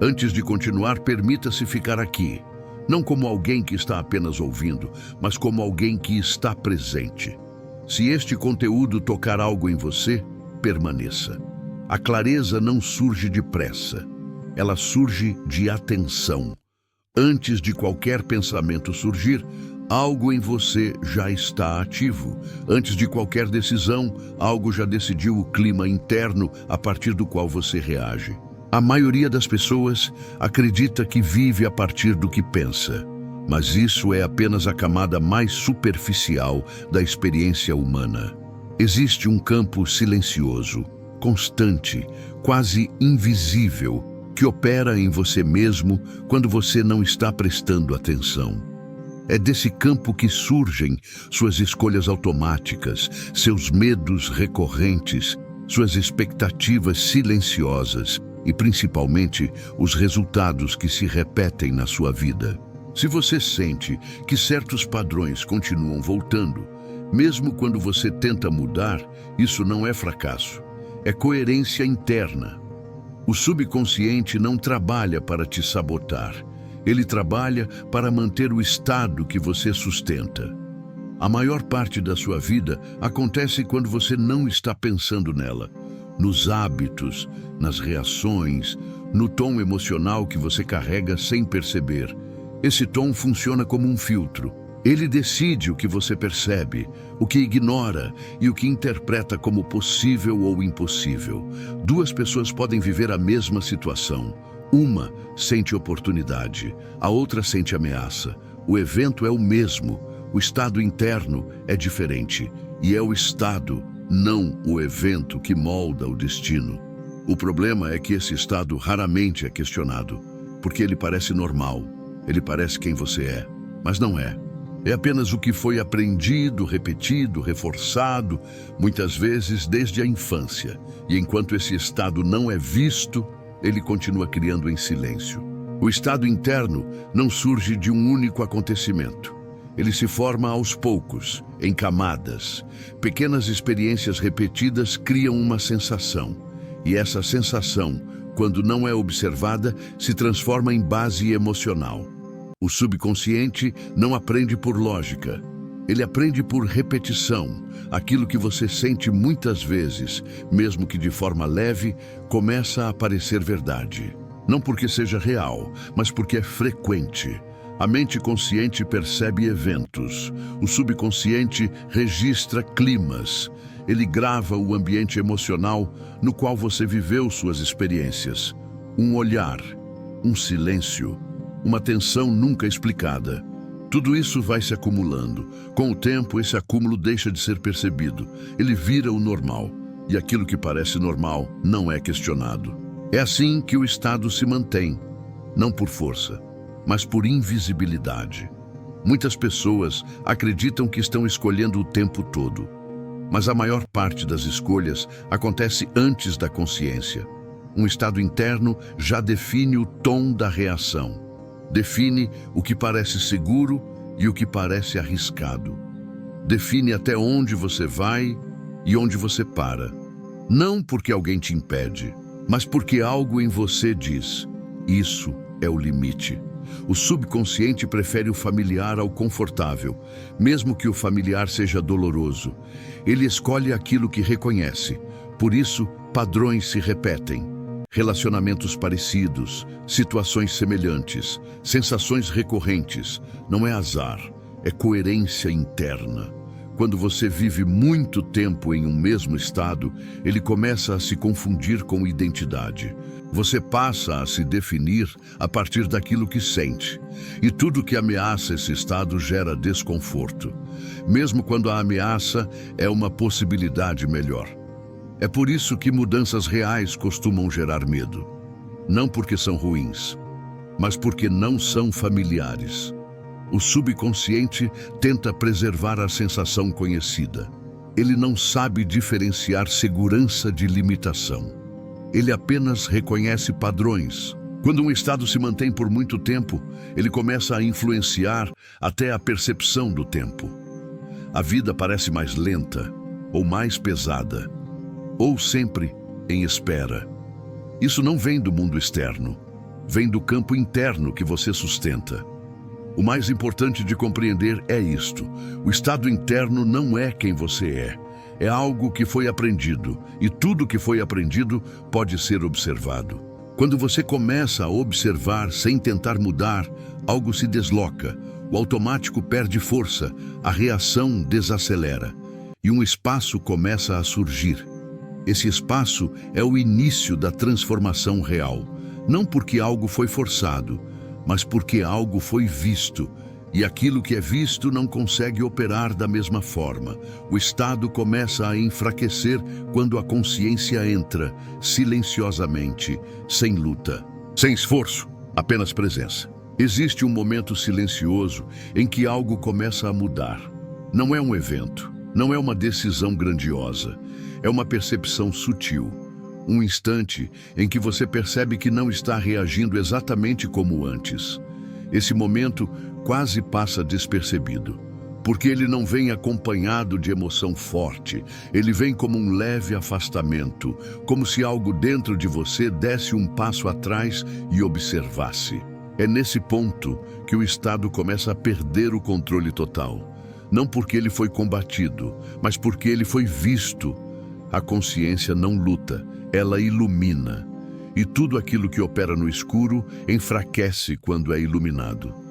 Antes de continuar, permita-se ficar aqui, não como alguém que está apenas ouvindo, mas como alguém que está presente. Se este conteúdo tocar algo em você, permaneça. A clareza não surge depressa, ela surge de atenção. Antes de qualquer pensamento surgir, algo em você já está ativo. Antes de qualquer decisão, algo já decidiu o clima interno a partir do qual você reage. A maioria das pessoas acredita que vive a partir do que pensa, mas isso é apenas a camada mais superficial da experiência humana. Existe um campo silencioso, constante, quase invisível, que opera em você mesmo quando você não está prestando atenção. É desse campo que surgem suas escolhas automáticas, seus medos recorrentes, suas expectativas silenciosas e, principalmente, os resultados que se repetem na sua vida. Se você sente que certos padrões continuam voltando, mesmo quando você tenta mudar, isso não é fracasso, é coerência interna. O subconsciente não trabalha para te sabotar, ele trabalha para manter o estado que você sustenta. A maior parte da sua vida acontece quando você não está pensando nela, nos hábitos, nas reações, no tom emocional que você carrega sem perceber. Esse tom funciona como um filtro. Ele decide o que você percebe, o que ignora e o que interpreta como possível ou impossível. Duas pessoas podem viver a mesma situação. Uma sente oportunidade, a outra sente ameaça. O evento é o mesmo, o estado interno é diferente, e é o estado, não o evento, que molda o destino. O problema é que esse estado raramente é questionado, porque ele parece normal, ele parece quem você é, mas não é. É apenas o que foi aprendido, repetido, reforçado, muitas vezes desde a infância. E enquanto esse estado não é visto, ele continua criando em silêncio. O estado interno não surge de um único acontecimento. Ele se forma aos poucos, em camadas. Pequenas experiências repetidas criam uma sensação. E essa sensação, quando não é observada, se transforma em base emocional. O subconsciente não aprende por lógica. Ele aprende por repetição. Aquilo que você sente muitas vezes, mesmo que de forma leve, começa a parecer verdade. Não porque seja real, mas porque é frequente. A mente consciente percebe eventos. O subconsciente registra climas. Ele grava o ambiente emocional no qual você viveu suas experiências. Um olhar, um silêncio, uma tensão nunca explicada. Tudo isso vai se acumulando. Com o tempo, esse acúmulo deixa de ser percebido. Ele vira o normal. E aquilo que parece normal não é questionado. É assim que o estado se mantém, não por força, mas por invisibilidade. Muitas pessoas acreditam que estão escolhendo o tempo todo, mas a maior parte das escolhas acontece antes da consciência. Um estado interno já define o tom da reação, define o que parece seguro e o que parece arriscado, define até onde você vai e onde você para, não porque alguém te impede, mas porque algo em você diz: isso é o limite. O subconsciente prefere o familiar ao confortável, mesmo que o familiar seja doloroso. Ele escolhe aquilo que reconhece. Por isso, padrões se repetem. Relacionamentos parecidos, situações semelhantes, sensações recorrentes. Não é azar, é coerência interna. Quando você vive muito tempo em um mesmo estado, ele começa a se confundir com identidade. Você passa a se definir a partir daquilo que sente. E tudo que ameaça esse estado gera desconforto, mesmo quando a ameaça é uma possibilidade melhor. É por isso que mudanças reais costumam gerar medo. Não porque são ruins, mas porque não são familiares. O subconsciente tenta preservar a sensação conhecida. Ele não sabe diferenciar segurança de limitação. Ele apenas reconhece padrões. Quando um estado se mantém por muito tempo, ele começa a influenciar até a percepção do tempo. A vida parece mais lenta, ou mais pesada, ou sempre em espera. Isso não vem do mundo externo. vem do campo interno que você sustenta. O mais importante de compreender é isto: o estado interno não é quem você é algo que foi aprendido, e tudo que foi aprendido pode ser observado. Quando você começa a observar sem tentar mudar, algo se desloca, o automático perde força, a reação desacelera, e um espaço começa a surgir. Esse espaço é o início da transformação real, não porque algo foi forçado, mas porque algo foi visto, e aquilo que é visto não consegue operar da mesma forma. O estado começa a enfraquecer quando a consciência entra, silenciosamente, sem luta, sem esforço, apenas presença. Existe um momento silencioso em que algo começa a mudar. Não é um evento, não é uma decisão grandiosa, é uma percepção sutil. Um instante em que você percebe que não está reagindo exatamente como antes. Esse momento quase passa despercebido, porque ele não vem acompanhado de emoção forte, ele vem como um leve afastamento, como se algo dentro de você desse um passo atrás e observasse. É nesse ponto que o estado começa a perder o controle total, não porque ele foi combatido, mas porque ele foi visto. A consciência não luta, ela ilumina. E tudo aquilo que opera no escuro enfraquece quando é iluminado.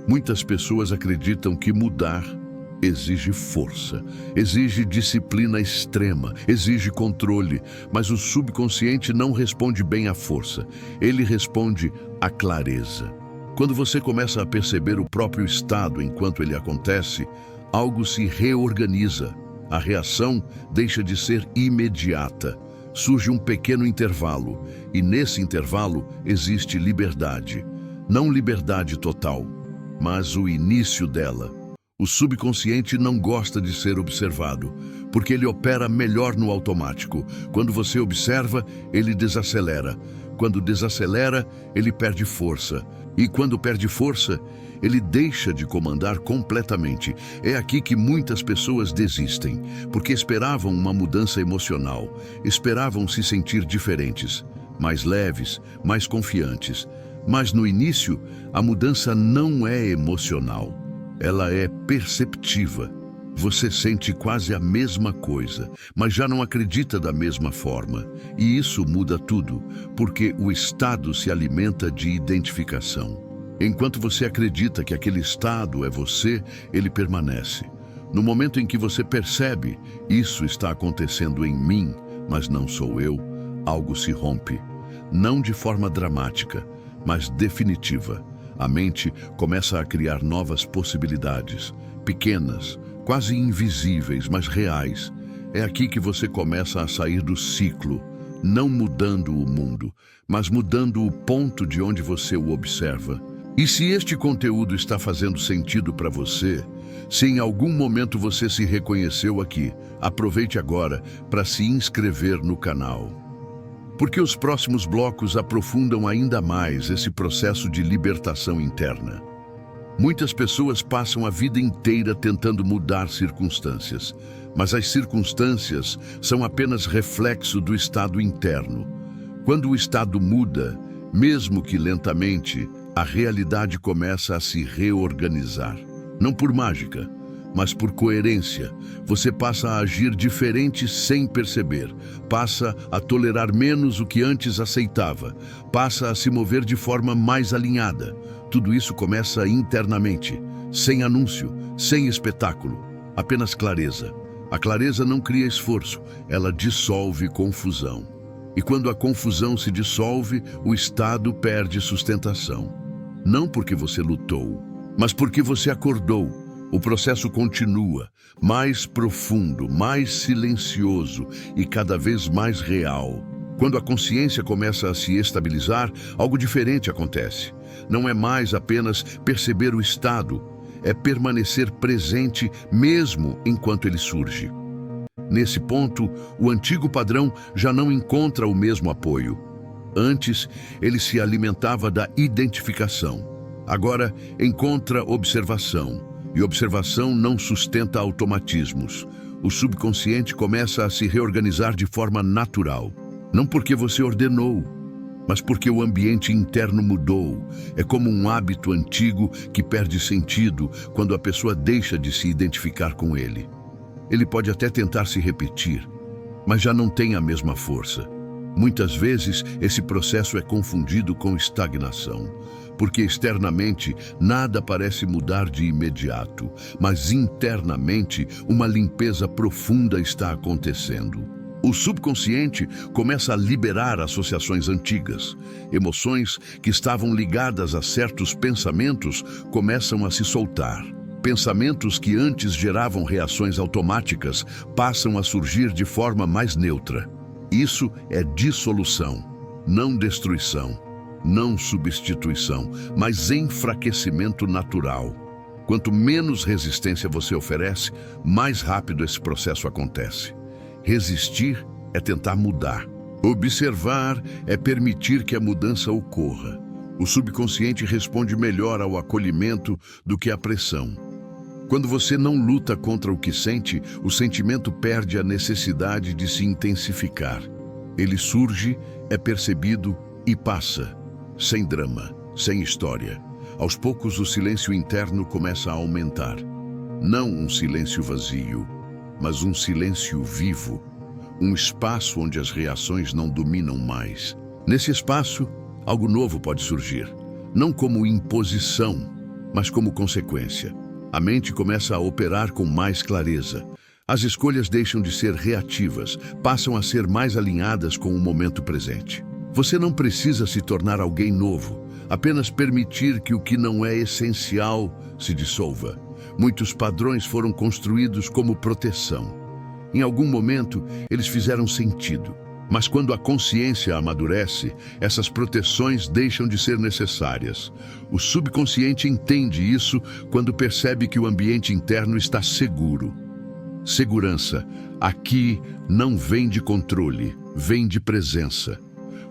Muitas pessoas acreditam que mudar exige força, exige disciplina extrema, exige controle, mas o subconsciente não responde bem à força, ele responde à clareza. Quando você começa a perceber o próprio estado enquanto ele acontece, algo se reorganiza. A reação deixa de ser imediata. Surge um pequeno intervalo, e nesse intervalo existe liberdade. Não liberdade total, mas o início dela. O subconsciente não gosta de ser observado, porque ele opera melhor no automático. Quando você observa, ele desacelera. Quando desacelera, ele perde força. E quando perde força, ele deixa de comandar completamente. É aqui que muitas pessoas desistem, porque esperavam uma mudança emocional, esperavam se sentir diferentes, mais leves, mais confiantes. Mas no início, a mudança não é emocional, ela é perceptiva. Você sente quase a mesma coisa, mas já não acredita da mesma forma. E isso muda tudo, porque o estado se alimenta de identificação. Enquanto você acredita que aquele estado é você, ele permanece. No momento em que você percebe, isso está acontecendo em mim, mas não sou eu, algo se rompe. Não de forma dramática, mas definitiva. A mente começa a criar novas possibilidades, pequenas, quase invisíveis, mas reais. É aqui que você começa a sair do ciclo, não mudando o mundo, mas mudando o ponto de onde você o observa. E se este conteúdo está fazendo sentido para você, se em algum momento você se reconheceu aqui, aproveite agora para se inscrever no canal. Porque os próximos blocos aprofundam ainda mais esse processo de libertação interna. Muitas pessoas passam a vida inteira tentando mudar circunstâncias, mas as circunstâncias são apenas reflexo do estado interno. Quando o estado muda, mesmo que lentamente, a realidade começa a se reorganizar. Não por mágica, mas por coerência. Você passa a agir diferente sem perceber, passa a tolerar menos o que antes aceitava, passa a se mover de forma mais alinhada. Tudo isso começa internamente, sem anúncio, sem espetáculo, apenas clareza. A clareza não cria esforço, ela dissolve confusão. E quando a confusão se dissolve, o estado perde sustentação. Não porque você lutou, mas porque você acordou. O processo continua, mais profundo, mais silencioso e cada vez mais real. Quando a consciência começa a se estabilizar, algo diferente acontece. Não é mais apenas perceber o estado, é permanecer presente mesmo enquanto ele surge. Nesse ponto, o antigo padrão já não encontra o mesmo apoio. Antes, ele se alimentava da identificação. Agora, encontra observação. E observação não sustenta automatismos. O subconsciente começa a se reorganizar de forma natural. Não porque você ordenou, mas porque o ambiente interno mudou. É como um hábito antigo que perde sentido quando a pessoa deixa de se identificar com ele. Ele pode até tentar se repetir, mas já não tem a mesma força. Muitas vezes, esse processo é confundido com estagnação, porque externamente nada parece mudar de imediato, mas internamente uma limpeza profunda está acontecendo. O subconsciente começa a liberar associações antigas. Emoções que estavam ligadas a certos pensamentos começam a se soltar. Pensamentos que antes geravam reações automáticas passam a surgir de forma mais neutra. Isso é dissolução, não destruição, não substituição, mas enfraquecimento natural. Quanto menos resistência você oferece, mais rápido esse processo acontece. Resistir é tentar mudar. Observar é permitir que a mudança ocorra. O subconsciente responde melhor ao acolhimento do que à pressão. Quando você não luta contra o que sente, o sentimento perde a necessidade de se intensificar. Ele surge, é percebido e passa, sem drama, sem história. Aos poucos, o silêncio interno começa a aumentar. Não um silêncio vazio, mas um silêncio vivo, um espaço onde as reações não dominam mais. Nesse espaço, algo novo pode surgir, não como imposição, mas como consequência. A mente começa a operar com mais clareza. As escolhas deixam de ser reativas, passam a ser mais alinhadas com o momento presente. Você não precisa se tornar alguém novo, apenas permitir que o que não é essencial se dissolva. Muitos padrões foram construídos como proteção. Em algum momento, eles fizeram sentido. Mas quando a consciência amadurece, essas proteções deixam de ser necessárias. O subconsciente entende isso quando percebe que o ambiente interno está seguro. Segurança, aqui, não vem de controle, vem de presença.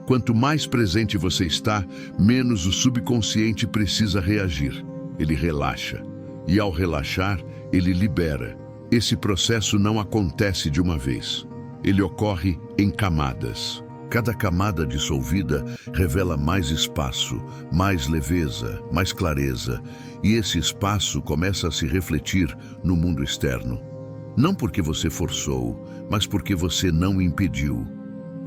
Quanto mais presente você está, menos o subconsciente precisa reagir. Ele relaxa. E ao relaxar, ele libera. Esse processo não acontece de uma vez. Ele ocorre em camadas. Cada camada dissolvida revela mais espaço, mais leveza, mais clareza, e esse espaço começa a se refletir no mundo externo. Não porque você forçou, mas porque você não impediu.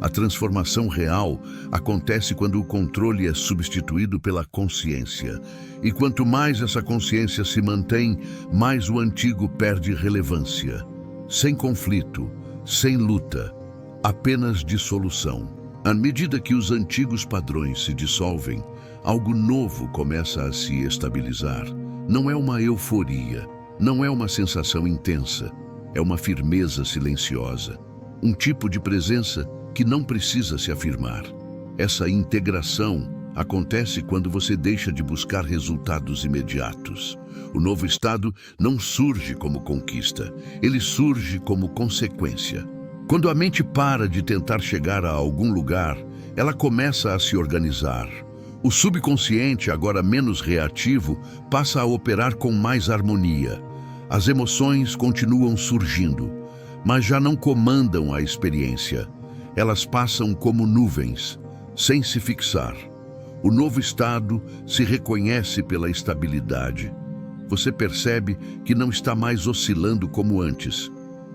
A transformação real acontece quando o controle é substituído pela consciência. E quanto mais essa consciência se mantém, mais o antigo perde relevância. Sem conflito, sem luta, apenas dissolução. À medida que os antigos padrões se dissolvem, algo novo começa a se estabilizar. Não é uma euforia, não é uma sensação intensa, é uma firmeza silenciosa. Um tipo de presença que não precisa se afirmar. Essa integração acontece quando você deixa de buscar resultados imediatos. O novo estado não surge como conquista, ele surge como consequência. Quando a mente para de tentar chegar a algum lugar, ela começa a se organizar. O subconsciente, agora menos reativo, passa a operar com mais harmonia. As emoções continuam surgindo, mas já não comandam a experiência. Elas passam como nuvens, sem se fixar. O novo estado se reconhece pela estabilidade. Você percebe que não está mais oscilando como antes.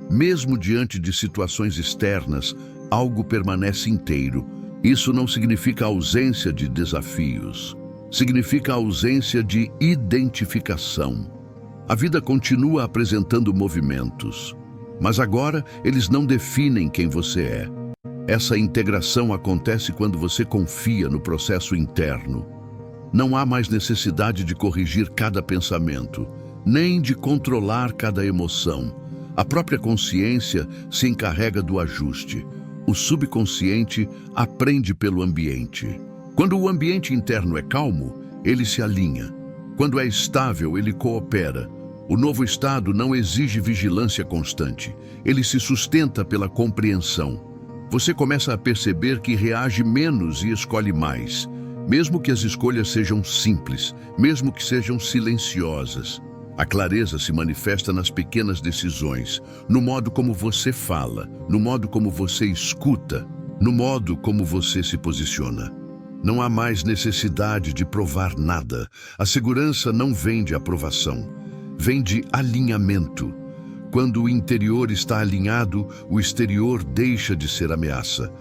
Mesmo diante de situações externas, algo permanece inteiro. Isso não significa ausência de desafios. Significa ausência de identificação. A vida continua apresentando movimentos, mas agora eles não definem quem você é. Essa integração acontece quando você confia no processo interno. Não há mais necessidade de corrigir cada pensamento, nem de controlar cada emoção. A própria consciência se encarrega do ajuste. O subconsciente aprende pelo ambiente. Quando o ambiente interno é calmo, ele se alinha. Quando é estável, ele coopera. O novo estado não exige vigilância constante. Ele se sustenta pela compreensão. Você começa a perceber que reage menos e escolhe mais, mesmo que as escolhas sejam simples, mesmo que sejam silenciosas. A clareza se manifesta nas pequenas decisões, no modo como você fala, no modo como você escuta, no modo como você se posiciona. Não há mais necessidade de provar nada. A segurança não vem de aprovação, vem de alinhamento. Quando o interior está alinhado, o exterior deixa de ser ameaça.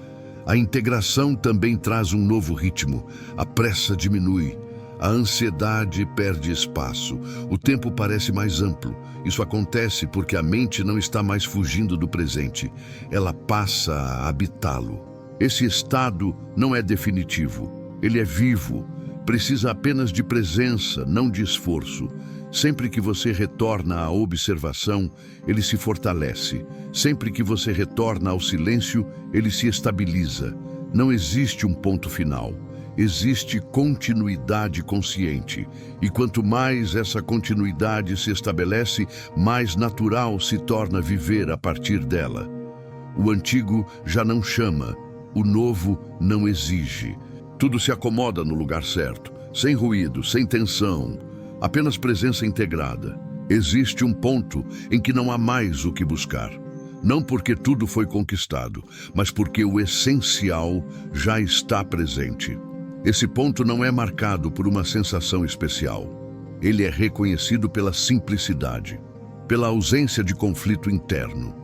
A integração também traz um novo ritmo. A pressa diminui. A ansiedade perde espaço. O tempo parece mais amplo. Isso acontece porque a mente não está mais fugindo do presente. Ela passa a habitá-lo. Esse estado não é definitivo. Ele é vivo. Precisa apenas de presença, não de esforço. Sempre que você retorna à observação, ele se fortalece. Sempre que você retorna ao silêncio, ele se estabiliza. Não existe um ponto final. Existe continuidade consciente. E quanto mais essa continuidade se estabelece, mais natural se torna viver a partir dela. O antigo já não chama, o novo não exige. Tudo se acomoda no lugar certo, sem ruído, sem tensão. Apenas presença integrada. Existe um ponto em que não há mais o que buscar. Não porque tudo foi conquistado, mas porque o essencial já está presente. Esse ponto não é marcado por uma sensação especial. Ele é reconhecido pela simplicidade, pela ausência de conflito interno,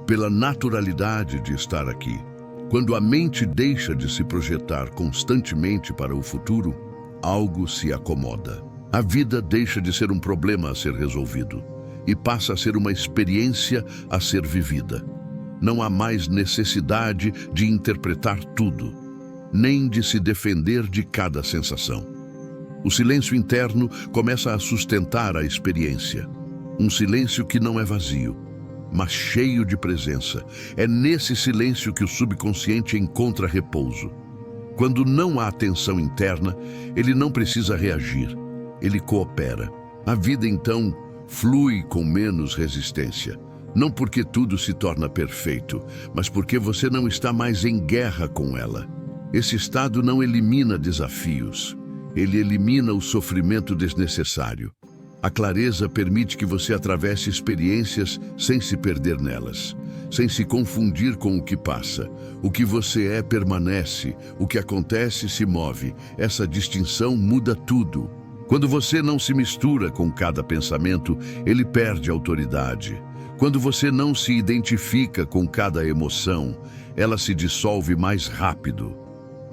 pela naturalidade de estar aqui. Quando a mente deixa de se projetar constantemente para o futuro, algo se acomoda. A vida deixa de ser um problema a ser resolvido e passa a ser uma experiência a ser vivida. Não há mais necessidade de interpretar tudo, nem de se defender de cada sensação. O silêncio interno começa a sustentar a experiência. Um silêncio que não é vazio, mas cheio de presença. É nesse silêncio que o subconsciente encontra repouso. Quando não há tensão interna, ele não precisa reagir. Ele coopera. A vida, então, flui com menos resistência. Não porque tudo se torna perfeito, mas porque você não está mais em guerra com ela. Esse estado não elimina desafios. Ele elimina o sofrimento desnecessário. A clareza permite que você atravesse experiências sem se perder nelas, sem se confundir com o que passa. O que você é permanece, o que acontece se move. Essa distinção muda tudo. Quando você não se mistura com cada pensamento, ele perde autoridade. Quando você não se identifica com cada emoção, ela se dissolve mais rápido.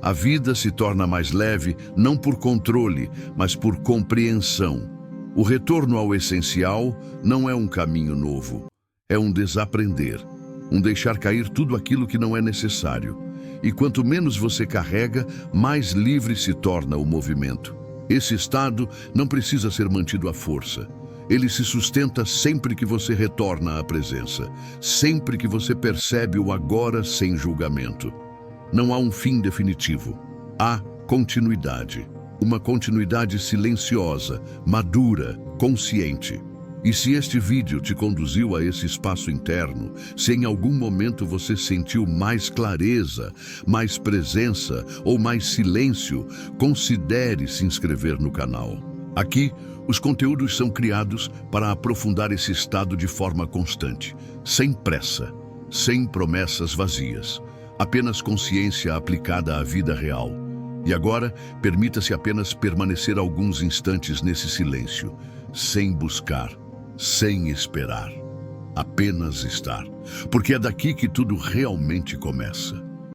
A vida se torna mais leve, não por controle, mas por compreensão. O retorno ao essencial não é um caminho novo, é um desaprender, um deixar cair tudo aquilo que não é necessário. E quanto menos você carrega, mais livre se torna o movimento. Esse estado não precisa ser mantido à força. Ele se sustenta sempre que você retorna à presença, sempre que você percebe o agora sem julgamento. Não há um fim definitivo. Há continuidade. Uma continuidade silenciosa, madura, consciente. E se este vídeo te conduziu a esse espaço interno, se em algum momento você sentiu mais clareza, mais presença ou mais silêncio, considere se inscrever no canal. Aqui, os conteúdos são criados para aprofundar esse estado de forma constante, sem pressa, sem promessas vazias, apenas consciência aplicada à vida real. E agora, permita-se apenas permanecer alguns instantes nesse silêncio, sem buscar, sem esperar, apenas estar, porque é daqui que tudo realmente começa.